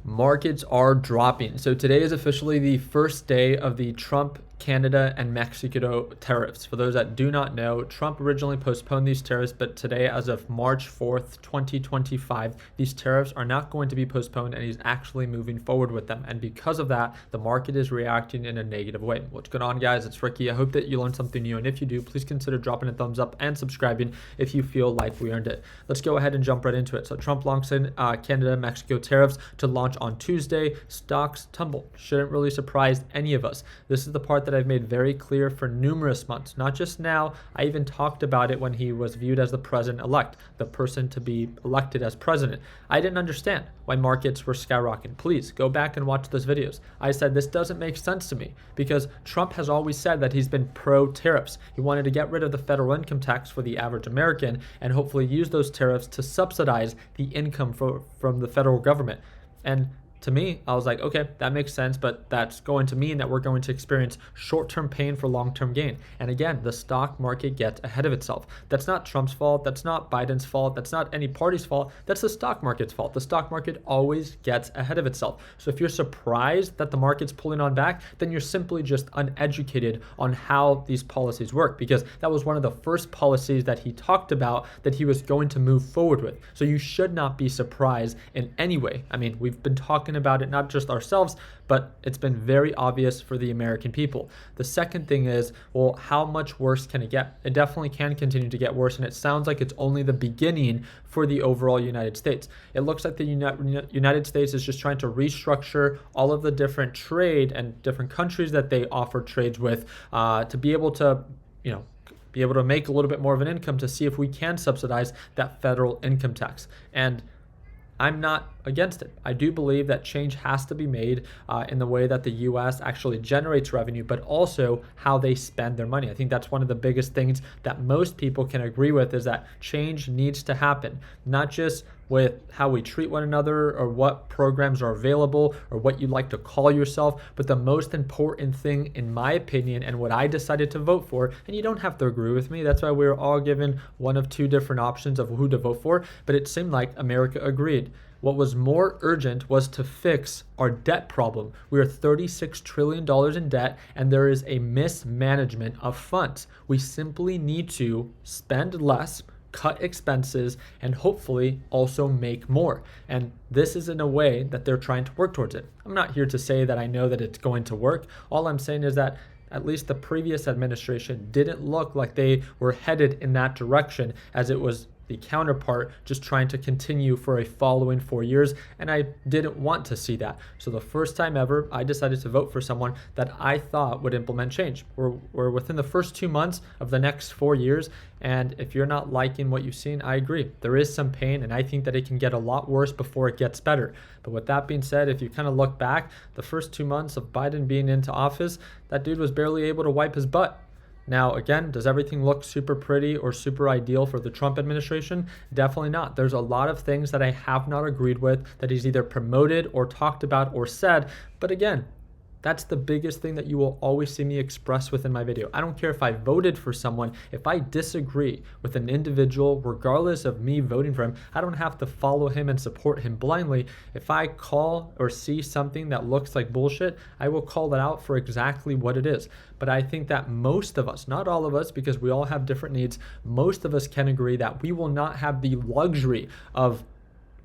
Markets are dropping. So today is officially the first day of the Trump, Canada, and Mexico tariffs. For those that do not know, Trump originally postponed these tariffs, but today, as of March 4th, 2025, these tariffs are not going to be postponed, and he's actually moving forward with them. And because of that, the market is reacting in a negative way. What's going on, guys? It's Ricky. I hope that you learned something new, and if you do, please consider dropping a thumbs up and subscribing if you feel like we earned it. Let's go ahead and jump right into it. So Trump locks in Canada, Mexico tariffs to launch on Tuesday. Stocks tumble. Shouldn't really surprise any of us. This is the part that I've made very clear for numerous months, not just now. I even talked about it when he was viewed as the president-elect, the person to be elected as president. I didn't understand why markets were skyrocketing. Please go back and watch those videos. I said this doesn't make sense to me because Trump has always said that he's been pro-tariffs. He wanted to get rid of the federal income tax for the average American and hopefully use those tariffs to subsidize the income from the federal government. And to me, I was like, okay, that makes sense, but that's going to mean that we're going to experience short-term pain for long-term gain. And again, the stock market gets ahead of itself. That's not Trump's fault. That's not Biden's fault. That's not any party's fault. That's the stock market's fault. The stock market always gets ahead of itself. So if you're surprised that the market's pulling on back, then you're simply just uneducated on how these policies work, because that was one of the first policies that he talked about that he was going to move forward with. So you should not be surprised in any way. I mean, we've been talking about it, not just ourselves, but it's been very obvious for the American people. The second thing is, well, how much worse can it get? It definitely can continue to get worse, and it sounds like it's only the beginning for the overall United States. It looks like the United States is just trying to restructure all of the different trade and different countries that they offer trades with to be able to, be able to make a little bit more of an income to see if we can subsidize that federal income tax. And I'm not against it. I do believe that change has to be made in the way that the U.S. actually generates revenue, but also how they spend their money. I think that's one of the biggest things that most people can agree with, is that change needs to happen, not just with how we treat one another or what programs are available or what you like to call yourself, but the most important thing, in my opinion, and what I decided to vote for, and you don't have to agree with me, that's why we were all given one of two different options of who to vote for, but it seemed like America agreed. What was more urgent was to fix our debt problem. We are $36 trillion in debt, and there is a mismanagement of funds. We simply need to spend less, cut expenses, and hopefully also make more. And this is in a way that they're trying to work towards it. I'm not here to say that I know that it's going to work. All I'm saying is that at least the previous administration didn't look like they were headed in that direction, as it was the counterpart just trying to continue for a following 4 years, and I didn't want to see that. So the first time ever, I decided to vote for someone that I thought would implement change. We're within the first 2 months of the next 4 years, and if you're not liking what you've seen, I agree. There is some pain, and I think that it can get a lot worse before it gets better. But with that being said, if you kind of look back, the first 2 months of Biden being into office, that dude was barely able to wipe his butt. Now, again, does everything look super pretty or super ideal for the Trump administration? Definitely not. There's a lot of things that I have not agreed with that he's either promoted or talked about or said. But again, that's the biggest thing that you will always see me express within my video. I don't care if I voted for someone. If I disagree with an individual, regardless of me voting for him, I don't have to follow him and support him blindly. If I call or see something that looks like bullshit, I will call that out for exactly what it is. But I think that most of us, not all of us, because we all have different needs, most of us can agree that we will not have the luxury of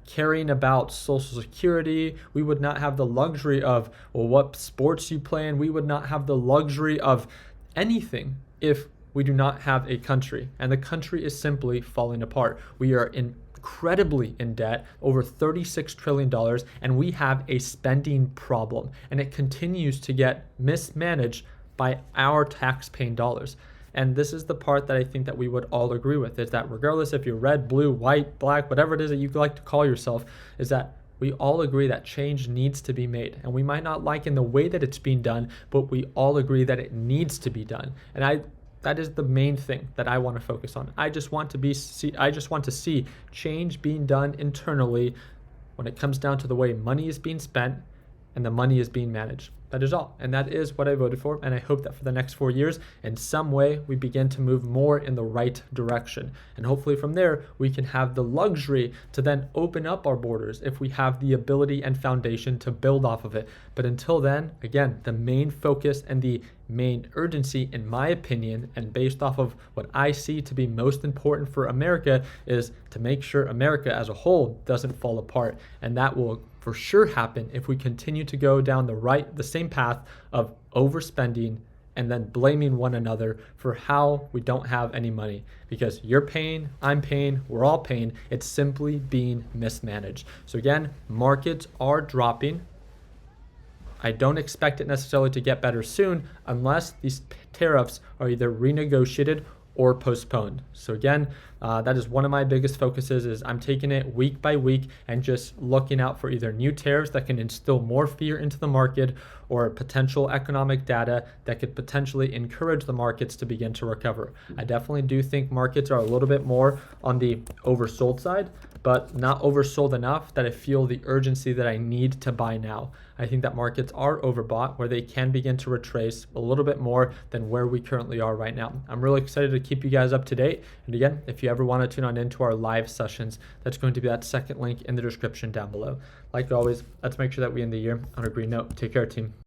caring about Social Security. We would not have the luxury of, well, what sports you play in. We would not have the luxury of anything if we do not have a country. And the country is simply falling apart. We are incredibly in debt, over $36 trillion, and we have a spending problem. And it continues to get mismanaged by our tax-paying dollars. And this is the part that I think that we would all agree with, is that regardless if you're red, blue, white, black, whatever it is that you like to call yourself, is that we all agree that change needs to be made. And we might not like in the way that it's being done, but we all agree that it needs to be done. And that is the main thing that I want to focus on. I just want to see change being done internally when it comes down to the way money is being spent and the money is being managed. That is all. And that is what I voted for. And I hope that for the next 4 years, in some way, we begin to move more in the right direction. And hopefully from there, we can have the luxury to then open up our borders if we have the ability and foundation to build off of it. But until then, again, the main focus and the main urgency, in my opinion, and based off of what I see to be most important for America, is to make sure America as a whole doesn't fall apart. And that will for sure happen if we continue to go down the same path of overspending and then blaming one another for how we don't have any money. Because you're paying, I'm paying, we're all paying. It's simply being mismanaged. So again, markets are dropping. I don't expect it necessarily to get better soon unless these tariffs are either renegotiated or postponed. So again, that is one of my biggest focuses. Is I'm taking it week by week and just looking out for either new tariffs that can instill more fear into the market, or potential economic data that could potentially encourage the markets to begin to recover. I definitely do think markets are a little bit more on the oversold side, but not oversold enough that I feel the urgency that I need to buy now. I think that markets are overbought, where they can begin to retrace a little bit more than where we currently are right now. I'm really excited to keep you guys up to date. And again, if you ever want to tune on into our live sessions, that's going to be that second link in the description down below. Like always, let's make sure that we end the year on a green note. Take care, team.